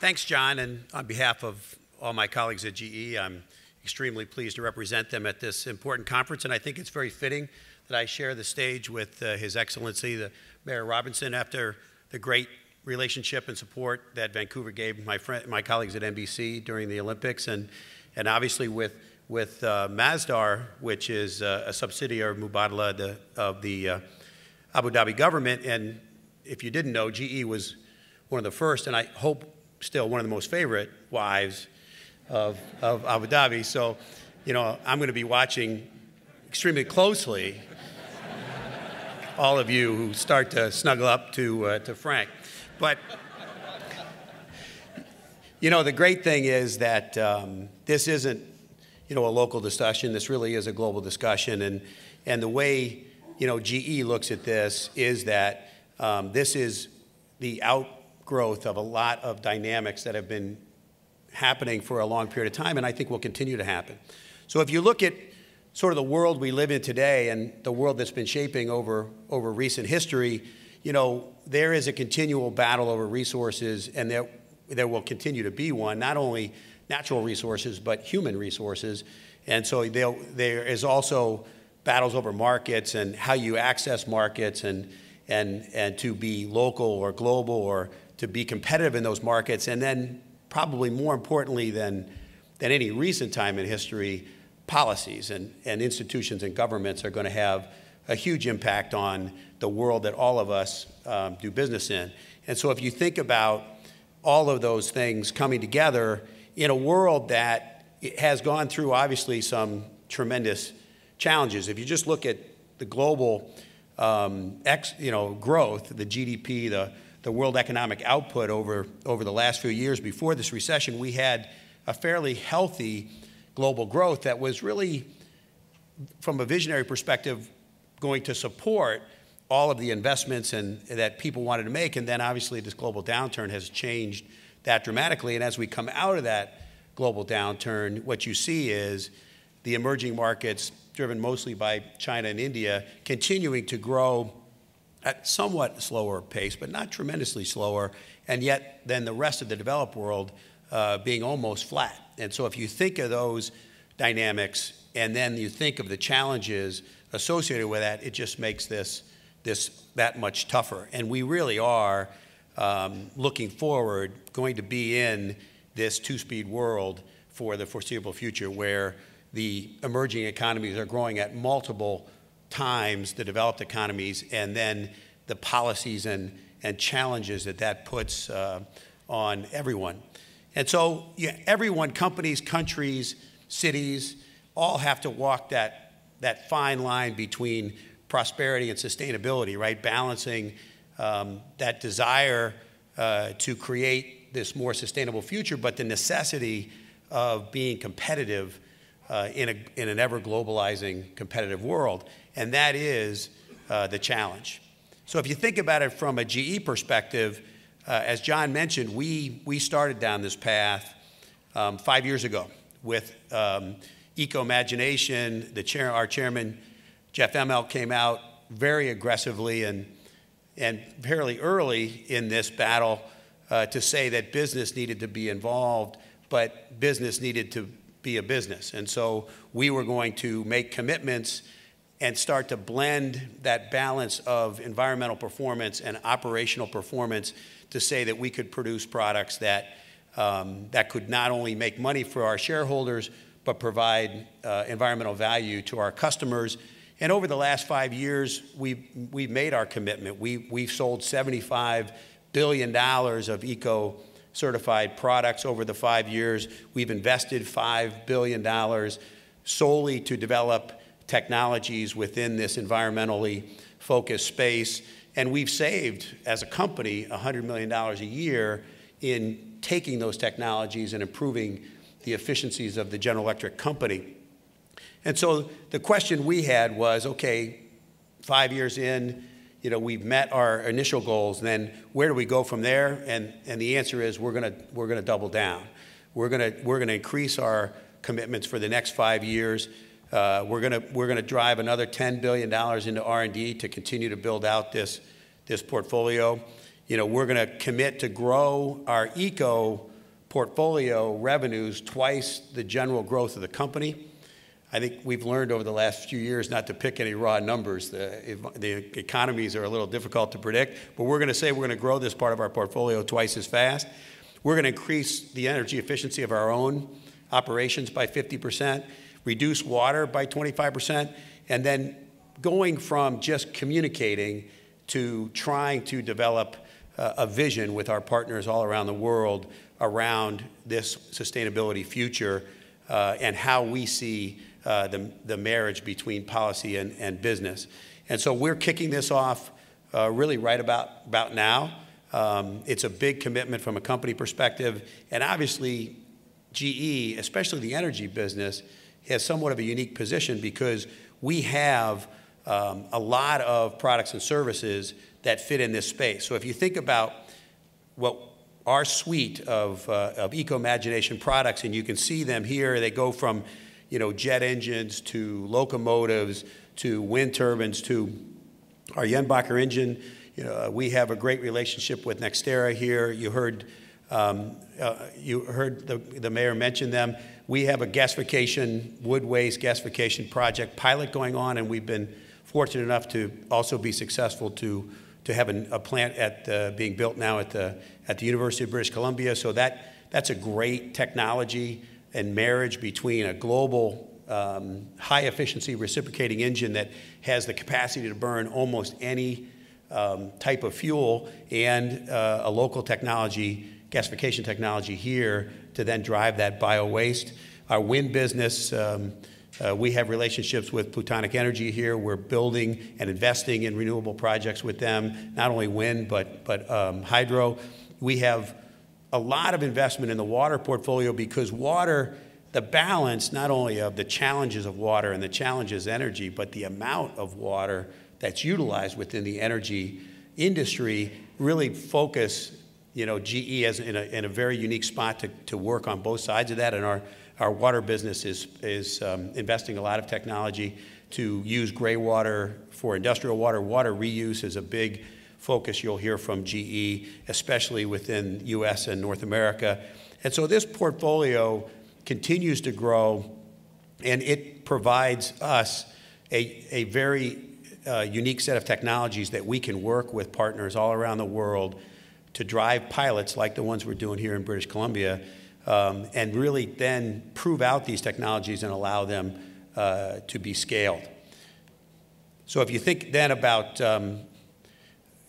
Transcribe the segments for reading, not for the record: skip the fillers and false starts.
Thanks, John, and on behalf of all my colleagues at GE, I'm extremely pleased to represent them at this important conference, and I think it's very fitting that I share the stage with His Excellency, the Mayor Robinson, after the great relationship and support that Vancouver gave my colleagues at NBC during the Olympics, and obviously with Masdar, which is a subsidiary of Mubadala of the Abu Dhabi government. And if you didn't know, GE was one of the first, and I hope still one of the most favorite wives of Abu Dhabi. So, you know, I'm going to be watching extremely closely all of you who start to snuggle up to Frank. But, you know, the great thing is that this isn't, you know, a local discussion. This really is a global discussion. And the way, you know, GE looks at this is that this is the outgrowth of a lot of dynamics that have been happening for a long period of time, and I think will continue to happen. So if you look at sort of the world we live in today and the world that's been shaping over recent history, you know, there is a continual battle over resources, and there will continue to be one, not only natural resources, but human resources. And so there is also battles over markets and how you access markets and to be local or global or to be competitive in those markets. And then probably more importantly than any recent time in history, policies and institutions and governments are going to have a huge impact on the world that all of us do business in. And so if you think about all of those things coming together in a world that has gone through obviously some tremendous challenges. If you just look at the global growth, the GDP, the world economic output over the last few years before this recession, we had a fairly healthy global growth that was really, from a visionary perspective, going to support all of the investments that people wanted to make. And then obviously this global downturn has changed that dramatically. And as we come out of that global downturn, what you see is the emerging markets, driven mostly by China and India, continuing to grow at somewhat slower pace, but not tremendously slower, and yet then the rest of the developed world being almost flat. And so if you think of those dynamics and then you think of the challenges associated with that, it just makes this that much tougher. And we really are, looking forward, going to be in this two-speed world for the foreseeable future, where the emerging economies are growing at multiple times the developed economies, and then the policies and challenges that puts on everyone. And so everyone, companies, countries, cities, all have to walk that fine line between prosperity and sustainability, right? Balancing that desire to create this more sustainable future, but the necessity of being competitive in an ever-globalizing competitive world. And that is the challenge. So if you think about it from a GE perspective, as John mentioned, we started down this path 5 years ago with ecomagination. Our chairman, Jeff Immelt, came out very aggressively and fairly early in this battle to say that business needed to be involved, but business needed to be a business. And so we were going to make commitments and start to blend that balance of environmental performance and operational performance to say that we could produce products that could not only make money for our shareholders, but provide environmental value to our customers. And over the last 5 years, we've made our commitment. We've sold $75 billion of eco-certified products over the 5 years. We've invested $5 billion solely to develop technologies within this environmentally focused space. And we've saved, as a company, $100 million a year in taking those technologies and improving the efficiencies of the General Electric company. And so the question we had was, okay, 5 years in, you know, we've met our initial goals, and then where do we go from there? And the answer is we're gonna double down. We're gonna increase our commitments for the next 5 years. We're gonna drive another $10 billion into R&D to continue to build out this portfolio. You know, we're gonna commit to grow our eco portfolio revenues twice the general growth of the company. I think we've learned over the last few years not to pick any raw numbers. The economies are a little difficult to predict, but we're going to say we're going to grow this part of our portfolio twice as fast. We're going to increase the energy efficiency of our own operations by 50%, reduce water by 25%, and then going from just communicating to trying to develop a vision with our partners all around the world around this sustainability future and how we see the marriage between policy and business. And so we're kicking this off really right about now. It's a big commitment from a company perspective, and obviously GE, especially the energy business, has somewhat of a unique position because we have a lot of products and services that fit in this space. So if you think about what our suite of ecomagination products, and you can see them here, they go from jet engines to locomotives to wind turbines to our Jenbacher engine. We have a great relationship with Nextera here. You heard the mayor mention them. We have a gasification, wood waste gasification project pilot going on, and we've been fortunate enough to also be successful to have a plant being built now at the University of British Columbia. So that's a great technology and marriage between a global high efficiency reciprocating engine that has the capacity to burn almost any type of fuel and a local technology, gasification technology here to then drive that bio waste. Our wind business, we have relationships with Plutonic Energy here. We're building and investing in renewable projects with them, not only wind, but hydro. We have a lot of investment in the water portfolio because water, the balance not only of the challenges of water and the challenges of energy, but the amount of water that's utilized within the energy industry really focus, GE as in a very unique spot to work on both sides of that. And our water business is investing a lot of technology to use gray water for industrial water. Water reuse is a big focus you'll hear from GE, especially within US and North America. And so this portfolio continues to grow, and it provides us a very unique set of technologies that we can work with partners all around the world to drive pilots like the ones we're doing here in British Columbia, and really then prove out these technologies and allow them to be scaled. So if you think then about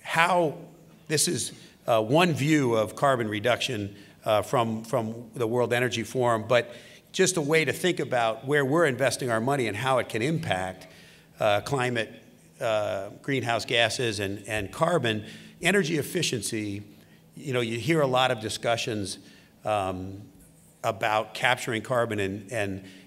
how this is one view of carbon reduction from the World Energy Forum, but just a way to think about where we're investing our money and how it can impact climate, greenhouse gases, and carbon. Energy efficiency, you hear a lot of discussions about capturing carbon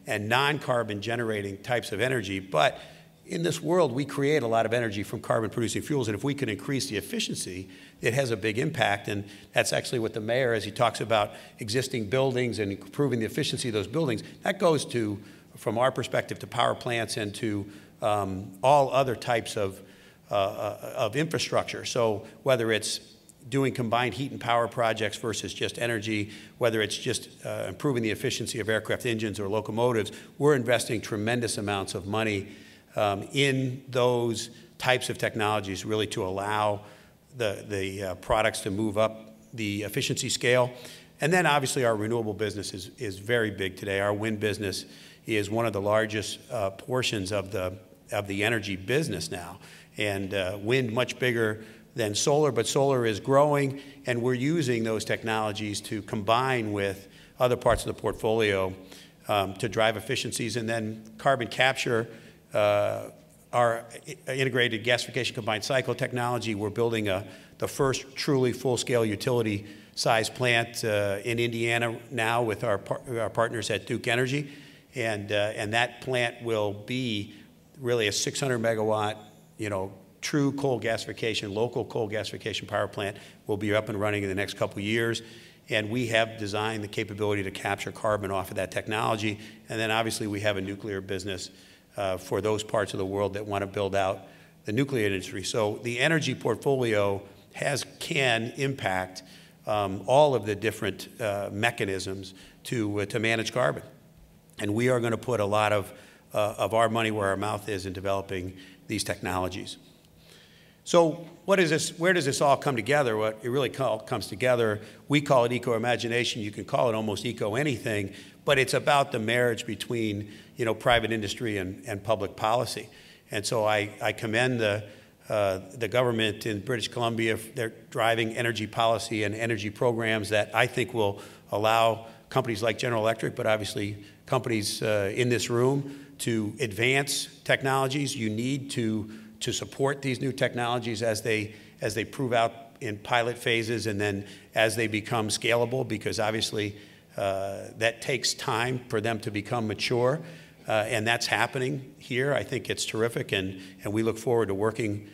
and non-carbon generating types of energy, but in this world, we create a lot of energy from carbon-producing fuels, and if we can increase the efficiency, it has a big impact, and that's actually what the mayor, as he talks about existing buildings and improving the efficiency of those buildings, that goes to, from our perspective, to power plants and to all other types of infrastructure. So whether it's doing combined heat and power projects versus just energy, whether it's just improving the efficiency of aircraft engines or locomotives, we're investing tremendous amounts of money in those types of technologies really to allow the products to move up the efficiency scale. And then obviously our renewable business is very big today. Our wind business is one of the largest portions of the energy business now. And wind much bigger than solar, but solar is growing, and we're using those technologies to combine with other parts of the portfolio to drive efficiencies. And then carbon capture, our integrated gasification combined cycle technology, we're building the first truly full-scale utility-size plant in Indiana now with our partners at Duke Energy. And that plant will be really a 600-megawatt, true coal gasification, local coal gasification power plant will be up and running in the next couple of years. And we have designed the capability to capture carbon off of that technology. And then obviously we have a nuclear business for those parts of the world that want to build out the nuclear industry. So the energy portfolio can impact all of the different mechanisms to manage carbon. And we are going to put a lot of our money where our mouth is in developing these technologies. So what is this, where does this all come together? What it really comes together, we call it eco-imagination. You can call it almost eco-anything, but it's about the marriage between, private industry and public policy. And so I commend the government in British Columbia. They're driving energy policy and energy programs that I think will allow companies like General Electric, but obviously companies in this room, to advance technologies. You need to support these new technologies as they prove out in pilot phases and then as they become scalable, because obviously that takes time for them to become mature. And that's happening here. I think it's terrific, and we look forward to working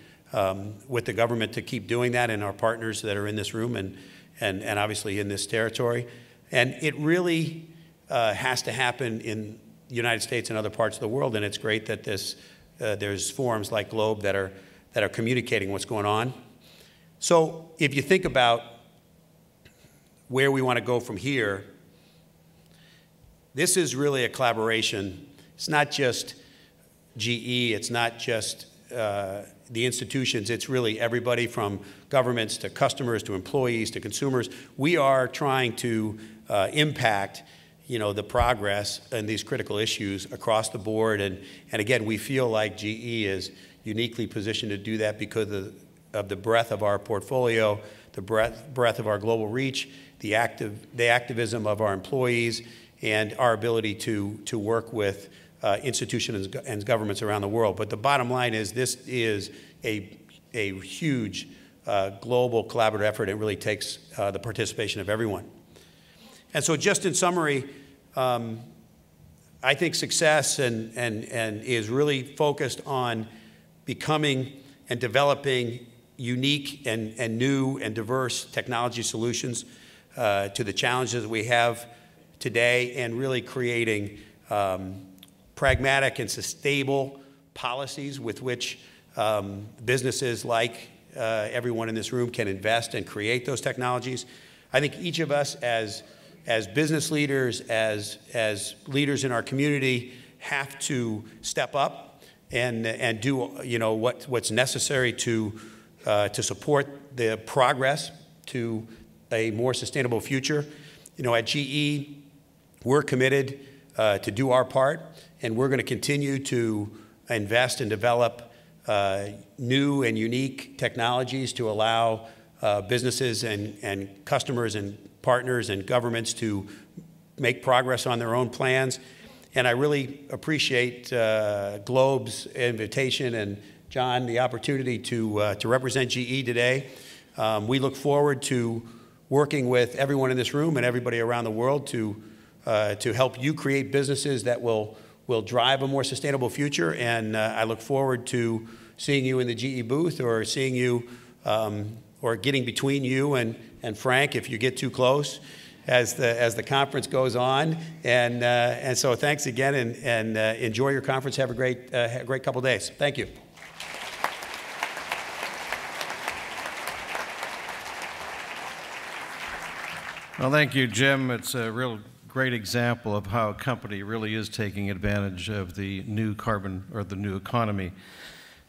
with the government to keep doing that, and our partners that are in this room and obviously in this territory. And it really has to happen in the United States and other parts of the world, and it's great that there's forums like Globe that are communicating what's going on. So if you think about where we want to go from here, this is really a collaboration. It's not just GE, it's not just the institutions, it's really everybody from governments to customers to employees to consumers. We are trying to impact the progress in these critical issues across the board. And again, we feel like GE is uniquely positioned to do that because of the breadth of our portfolio, the breadth of our global reach, the activism of our employees, and our ability to work with institutions and governments around the world. But the bottom line is this is a huge global collaborative effort. It really takes the participation of everyone. And so just in summary, I think success and is really focused on becoming and developing unique and new and diverse technology solutions to the challenges we have today, and really creating pragmatic and sustainable policies with which businesses like everyone in this room can invest and create those technologies. I think each of us as business leaders, as leaders in our community, have to step up and do what's necessary to support the progress to a more sustainable future. At GE, we're committed to do our part, and we're going to continue to invest and develop new and unique technologies to allow businesses and customers and partners and governments to make progress on their own plans. And I really appreciate Globe's invitation and, John, the opportunity to represent GE today. We look forward to working with everyone in this room and everybody around the world to help you create businesses that will drive a more sustainable future. And I look forward to seeing you in the GE booth, or seeing you or getting between you and Frank if you get too close as the conference goes on. And so thanks again, and enjoy your conference. Have a great couple days. Thank you. Well, thank you, Jim. It's a real great example of how a company really is taking advantage of the new carbon, or the new economy.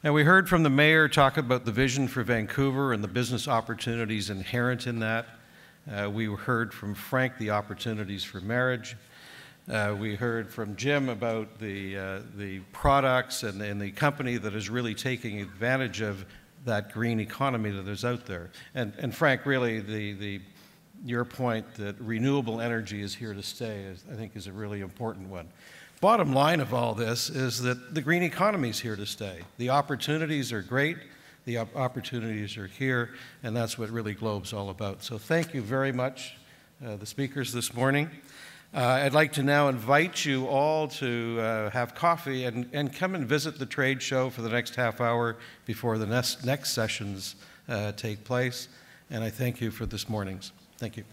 And we heard from the mayor talk about the vision for Vancouver and the business opportunities inherent in that. We heard from Frank the opportunities for marriage. We heard from Jim about the products and the company that is really taking advantage of that green economy that is out there. And Frank, really your point that renewable energy is here to stay, I think, is a really important one. Bottom line of all this is that the green economy is here to stay. The opportunities are great. The opportunities are here, and that's what really Globe's all about. So thank you very much, the speakers this morning. I'd like to now invite you all to have coffee and come and visit the trade show for the next half hour before the next sessions take place. And I thank you for this morning's. Thank you.